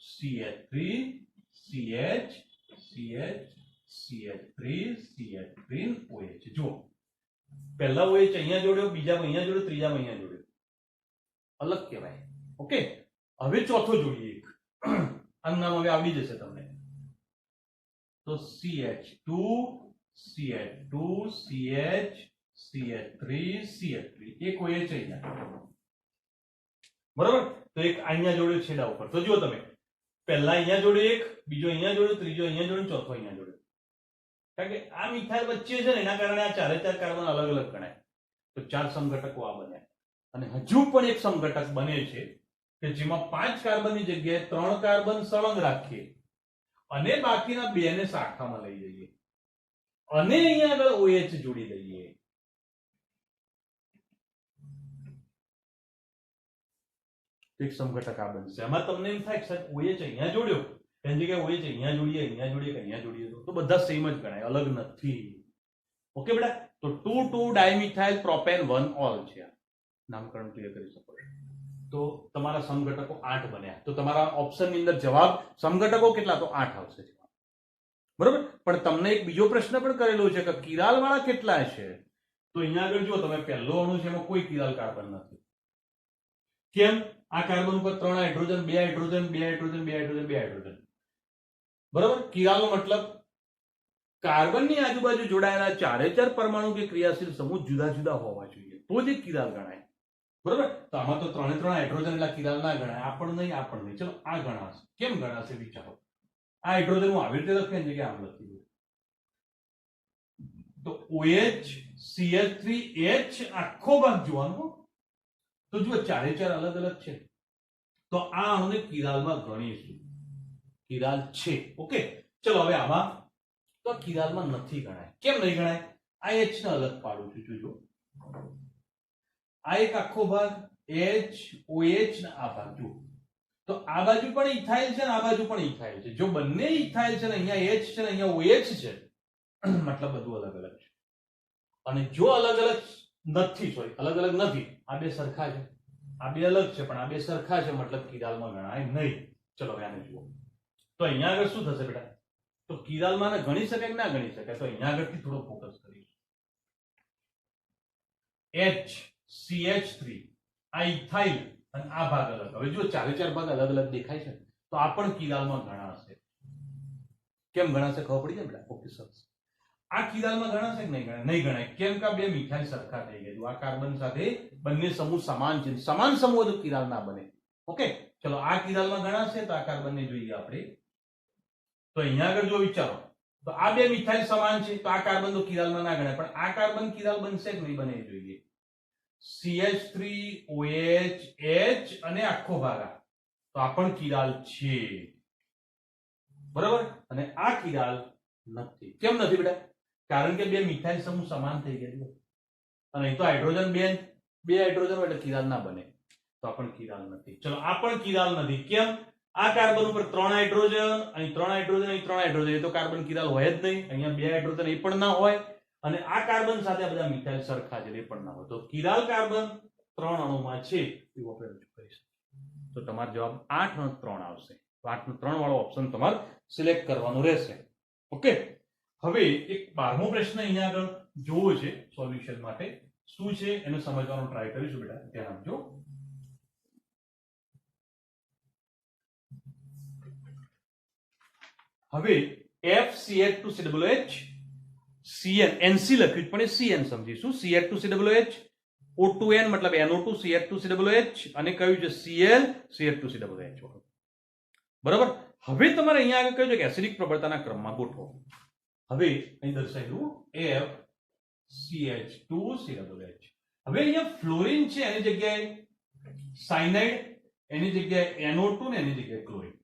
CH3 CH CH CH3 CH3 OH. જુઓ પહેલા OH અહીંયા જોડ્યો, બીજામાં અહીંયા જોડ્યો, ત્રીજામાં અહીંયા જોડ્યો, અલગ કહેવાય. ઓકે, હવે ચોથો જોડીએ એક, આનું નામ હવે આવડી જશે તમને, તો CH2 CH2 CH CH3 CH3 એક OH અહીંયા. બરાબર, તો એક અહીંયા જોડ્યો છેડા ઉપર. તો જુઓ તમે પહેલા અહીંયા જોડ્યો એક, બીજો અહીંયા જોડ્યો, ત્રીજો અહીંયા જોડ્યો, ચોથો અહીંયા જોડ્યો. કારણ કે આ મિથાઇલ વચ્ચે છે ને એના કારણે આ 4 કાર્બન અલગ અલગ ગણાય. તો 4 સમઘટકો આ બન્યા. અને હજુ પણ એક સમઘટક બને છે કે જેમાં 5 કાર્બનની જગ્યાએ 3 કાર્બન સળંગ રાખીએ અને બાકીના 2 ને શાખામાં લઈ જઈએ અને અહીંયા આગળ OH જોડી દઈએ. એક સમઘટક આ બનશે. આમાં તમને એમ થાય કે સાહેબ OH અહીંયા જોડ્યો, એની જગ્યાએ OH અહીંયા જોડીએ, અહીંયા જોડીએ, અહીંયા જોડીએ, તો બધા સેમ જ ગણાય, અલગ નથી. ઓકે બેટા, તો 2,2 ડાયમિથાઇલ પ્રોપેન 1 ઓલ છે. નામકરણ ક્લિયર કરી શકો છો. તો તમારા સમઘટકો 8 બન્યા. તો તમારા ઓપ્શનની અંદર જવાબ સમઘટકો કેટલા, તો 8 આવશે. બરોબર, પણ તમને એક બીજો પ્રશ્ન પણ કરેલો છે કે કિરાલ વાળા કેટલા છે, તો અહીંયા આગળ જો તમે પહેલો અણુ છે એમાં કોઈ કિરાલ કાર્બન નથી. કેમ? આ કાર્બન ઉપર 3 hydrogen, 2 hydrogen, 2 hydrogen, 2 hydrogen, 2 hydrogen. બરોબર, કિરાલનો મતલબ કાર્બનની આજુબાજુ જોડાયેલા 4 પરમાણુ કે ક્રિયાશીલ સમૂહ જુદા જુદા હોવા જોઈએ, તો જ કિરાલ ગણાય. બરોબર, તો આમાં તો 3 હાઇડ્રોજન એટલે કિરાલ ના ગણાય. આ પણ નહીં, આ પણ નહીં. ચલો આ ગણાશે. કેમ ગણાશે વિચારો. આ હાઇડ્રોજન હું આવી રીતે લખી ને જગ્યાએ આમ લખી દઉં, તો OH CH3H આખો ભાગ જોવાનો. તો જુઓ 4 અલગ અલગ છે, તો આ અણુને કિરાલમાં ગણીશું, કિરાલ છે. ઓકે, ચલો હવે આમાં તો કિરાલમાં નથી ગણાય. કેમ નહીં ગણાય? આ H ને અલગ પાડું છું. જોજો આ એક આખો ભાગ H OH ને આ ભાગ જુઓ, તો આ બાજુ પણ ઇથાઇલ છે ને આ બાજુ પણ ઇથાઇલ છે. જો બંને ઇથાઇલ છે ને અહીંયા H છે ને અહીંયા OH છે, મતલબ બધું અલગ અલગ છે. અને જો અલગ અલગ નથી, સોરી અલગ અલગ નથી, આ બે સરખા છે, આ બે અલગ છે પણ આ બે સરખા છે મતલબ કિરાલમાં ગણાય નહીં. ચલો હવે આને જુઓ. તો અહીંયા આગળ શું થશે બેટા? તો કિરાલમાં ગણી શકાય કે ના ગણી શકાય? તો અહીંયા આગળથી થોડો ફોકસ કરીશું. HCH3 આ ઇથાઇલ અને આ ભાગ અલગ. હવે જો ચારે ચાર ભાગ અલગ અલગ દેખાય છે તો આ પણ કિરાલમાં ગણાશે. કેમ ગણાશે ખબર પડી જાય બેટા? ઓકે સરસ. આ કિરાલમાં ગણાશે કે નહીં ગણાય? નહીં ગણાય. કેમ કે આ બે મિથાઇલ સરખા થઈ ગયા. આ કાર્બન સાથે બંને સમૂહ સમાન છે. સમાન સમૂહ તો કિરાલ ના બને. ઓકે ચલો આ કિરાલમાં ગણાશે તો આ કાર્બનને જોઈએ આપણે. તો અહીંયા આગળ જો વિચારો તો આ બે મિથાઇલ સમાન છે તો આ કાર્બન તો કિરાલમાં ના ગણાય. પણ આ કાર્બન કિરાલ બનશે કે નહીં બને જોઈએ. CH3OH H અને આખો ભાગા તો આ પણ કિરાલ છે. બરાબર. અને આ કિરાલ નથી. કેમ નથી બેટા? કારણ કે બે મિથાઇલ સમૂહ સમાન થઈ ગયા. અને અહીં તો હાઇડ્રોજન બે હાઇડ્રોજન એટલે કિરાલ ના બને. તો આ પણ કિરાલ નથી. ચલો આ પણ કિરાલ નથી. કેમ? આ કાર્બન ઉપર 3 હાઇડ્રોજન, અહીં 3 હાઇડ્રોજન, અહીં 3 હાઇડ્રોજન, એ તો કાર્બન કિરાલ હોય જ નહીં. અહીંયા 2 હાઇડ્રોજન એ પણ ના હોય. અને આ કાર્બન સાથે આ બધા મિથાઇલ સરખા છે એ પણ ના હોય. તો કિરાલ કાર્બન 3 અણુમાં છે એવું આપણે રજૂ કરી શકીએ. તો તમારો જવાબ 8 અને 3 આવશે. તો 8 અને 3 વાળો ઓપ્શન તમારે સિલેક્ટ કરવાનો રહેશે. ઓકે. હવે એક 12મો પ્રશ્ન અહીંયા આગળ જોવો છે સોલ્યુશન માટે. શું છે એને સમજવાનો ટ્રાય કરીશું બેટા. ધ્યાન આપજો. હવે FCH2COOH CN NC લખ્યું પણ એ CN સમજીશું. CH2COOH O2N મતલબ NO2 CH2COOH અને કયું છે Cl CH2COOH. બરાબર. હવે તમારે અહીંયા આગળ કહ્યું છે કે એસિડિક પ્રબળતાના ક્રમમાં ગોઠવો. હવે અહીં દર્શાવ્યું FCH2COOH. હવે અહીંયા ફ્લોરિન છે એની જગ્યાએ સાયનાઇડ, એની જગ્યાએ NO2 ને એની જગ્યાએ ક્લોરીન.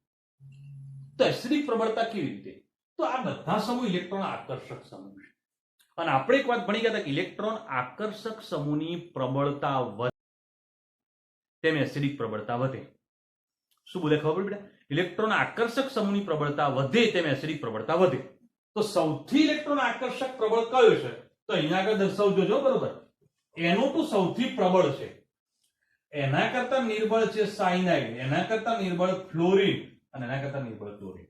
તો એસિડિક પ્રબળતા કેવી રીતે? તો આ બધા સમૂહ ઇલેક્ટ્રોન આકર્ષક સમૂહ છે. અને આપણે એક વાત ભણી ગયા હતા કે ઇલેક્ટ્રોન આકર્ષક સમૂહની પ્રબળતા વધે તેમ એસિડિક પ્રબળતા વધે. શું બોલે ખબર બેટા? ઇલેક્ટ્રોન આકર્ષક સમૂહની પ્રબળતા વધે તેમ એસિડિક પ્રબળતા વધે. તો સૌથી ઇલેક્ટ્રોન આકર્ષક પ્રબળ કયો છે? તો અહીંયા આગળ દર્શાવજો જો. બરોબર. NO2 સૌથી પ્રબળ છે. એના કરતા નિર્બળ છે સાયનાઇડ, એના કરતા નિર્બળ ફ્લોરિન અને એના કરતા નિર્બળ ક્લોરીન.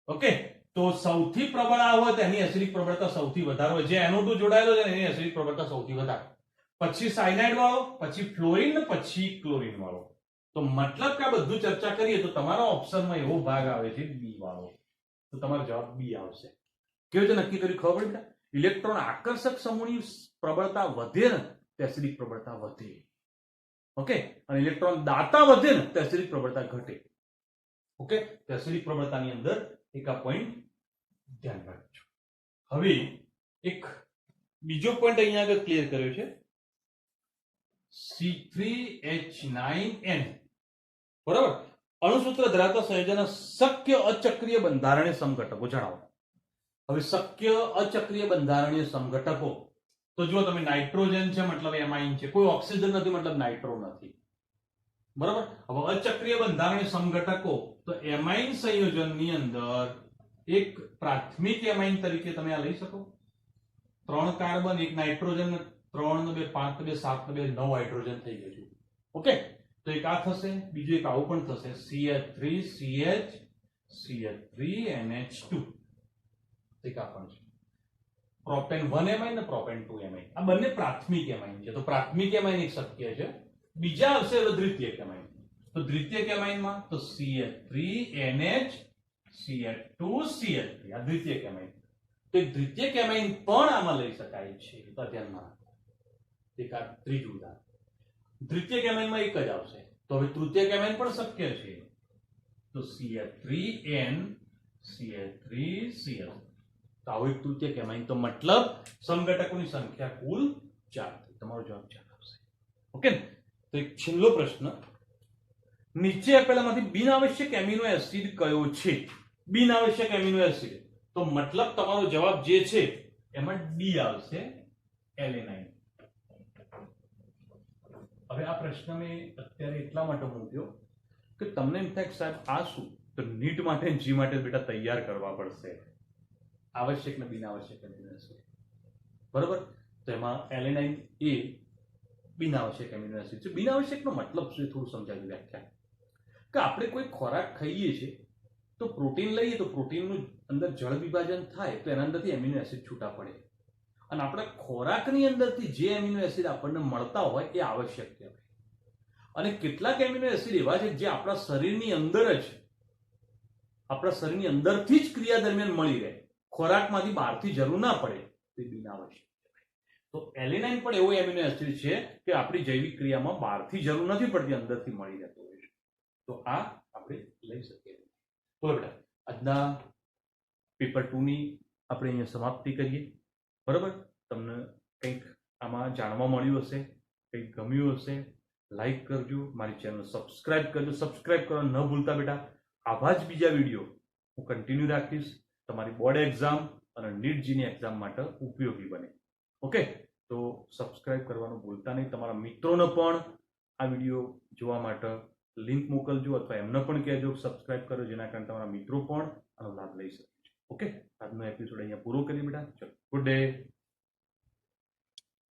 ઓકે. તો સૌથી પ્રબળ આ હોય તો એની એસિડિક પ્રબળતા સૌથી વધારે હોય. જે NO2 જોડાયેલો છે એની એસિડિક પ્રબળતા સૌથી વધારે. પછી સાયનાઇડ વાળો, પછી ફ્લોરિન ને પછી ક્લોરીન વાળો. તો મતલબ કે આ બધું ચર્ચા કરીએ તો તમારા ઓપ્શનમાં એવો ભાગ આવે છે બી વાળો. તો તમારો જવાબ બી આવશે. કેવી રીતે નક્કી કર્યું ખબર પડે? ઇલેક્ટ્રોન આકર્ષક સમૂહની પ્રબળતા વધે ને તો એસિડિક પ્રબળતા વધે. ઓકે. અને ઇલેક્ટ્રોન દાતા વધે ને તો એસિડિક પ્રબળતા ઘટે. ઓકે. તો એસિડિક પ્રબળતાની અંદર એક આ પોઈન્ટ ધ્યાન રાખજો. હવે એક બીજો પોઈન્ટ અહીંયા આગળ ક્લિયર કર્યો છે. C3H9N. બરાબર. અણુસૂત્ર ધરાવતા સંયોજનના શક્ય અચક્રીય બંધારણીય સમઘટકો જણાવો. હવે શક્ય અચક્રીય બંધારણીય સમઘટકો તો જો તમે નાઇટ્રોજન છે મતલબ એમાઇન છે, કોઈ ઓક્સિજન નથી મતલબ નાઇટ્રો નથી. બરાબર. હવે અચક્રીય બંધારણીય સમઘટકો તો એમાઇન સંયોજનની અંદર એક પ્રાથમિક એમાઇન તરીકે તમે આ લઈ શકો. 3 કાર્બન, 1 નાઇટ્રોજન, 3 ને 2 5 ને 2 7 ને 2 9 હાઇડ્રોજન થઈ ગયું. ઓકે. તો એક આ થશે, બીજું એક આવું પણ થશે CH3CH CH3NH2. એક આ પણ છે પ્રોપેન 1 એમાઇન ને પ્રોપેન 2 એમાઇન. આ બંને પ્રાથમિક એમાઇન છે. તો પ્રાથમિક એમાઇન એક શક્ય છે. બીજા આવશે દ્વિતીયક એમાઇન. તો દ્વિતીયક એમાઇનમાં તો CH3NH CH2CH3 આ દ્વિતીયક એમાઇન. તો એક દ્વિતીયક એમાઇન પણ આમાં લઈ શકાય છે. તો ધ્યાનમાં રાખો. એક આ ત્રીજું ઉદાહરણ. દ્વિતીયક એમાઇનમાં એક જ આવશે. તો હવે તૃતીયક એમાઇન પણ શક્ય છે. તો CH3N CH3Cl. તો આવું એક તૃતીયક એમાઇન. તો મતલબ સમઘટકોની સંખ્યા કુલ 4. તમારો જવાબ 4 આવશે. ઓકે. તો એક છેલ્લો પ્રશ્ન. નીચે આપેલામાંથી બિનઆવશ્યક એમિનો એસિડ કયો છે? બિનઆવશ્યક એમિનો એસિડ. તો મતલબ તમારો જવાબ જે છે એમાં ડી આવશે, એલેનાઇન. હવે આ પ્રશ્ન મેં અત્યારે એટલા માટે મૂક્યો કે તમને એમ થાય કે સાહેબ આ શું? તો નીટ માટે જી માટે બેટા તૈયાર કરવા પડશે આવશ્યક ને બિનઆવશ્યક એમિનો એસિડ. બરોબર. તો એમાં એલેનાઇન એ બિનાવશ્યક એમિનો એસિડ છે. બિનાવશ્યકનો મતલબ શું એ થોડું સમજાવી વ્યાખ્યા. કે આપણે કોઈ ખોરાક ખાઈએ છીએ તો પ્રોટીન લઈએ તો પ્રોટીનનું અંદર જળ વિભાજન થાય તો એના અંદરથી એમિનો એસિડ છૂટા પડે, અને આપણા ખોરાકની અંદરથી જે એમિનો એસિડ આપણને મળતા હોય એ આવશ્યક કહેવાય. અને કેટલાક એમિનો એસિડ એવા છે જે આપણા શરીરની અંદર જ, આપણા શરીરની અંદરથી જ ક્રિયા દરમિયાન મળી રહે, ખોરાકમાંથી બહારથી જરૂર ના પડે, તે બિનાવશ્યક કહેવાય. તો એલેનાઇન પણ એવો એમિનો એસિડ છે કે આપણી જૈવિક ક્રિયામાં બહારથી જરૂર નથી પડતી, અંદરથી મળી રહેતો હોય છે. તો આ આપણે લઈ શકીએ. તો બેટા આજના પેપર 2 ની આપણે અહીંયા સમાપ્તિ કરીએ. બરાબર, તમને કંઈક આમાં જાણવા મળ્યું હશે, કંઈક ગમ્યું હશે, લાઈક કરજો, મારી ચેનલ સબસ્ક્રાઇબ કરજો. સબસ્ક્રાઇબ કરવાનું ન ભૂલતા બેટા. આવા જ બીજા વિડીયો હું કન્ટિન્યુ રાખીશ, તમારી બોર્ડ એક્ઝામ અને નીટ જીની એક્ઝામ માટે ઉપયોગી બને. ઓકે, તો સબસ્ક્રાઇબ કરવાનું ભૂલતા નહીં. તમારા મિત્રોને પણ આ વિડીયો જોવા માટે લિંક મોકલજો, અથવા એમને પણ કહેજો સબસ્ક્રાઇબ કરો, જેના કારણે તમારા મિત્રો પણ આનો લાભ લઈ શકે છે. ઓકે, આજનો એપિસોડ અહીંયા પૂરો કરીએ બેટા. ચલો, ગુડ ડે.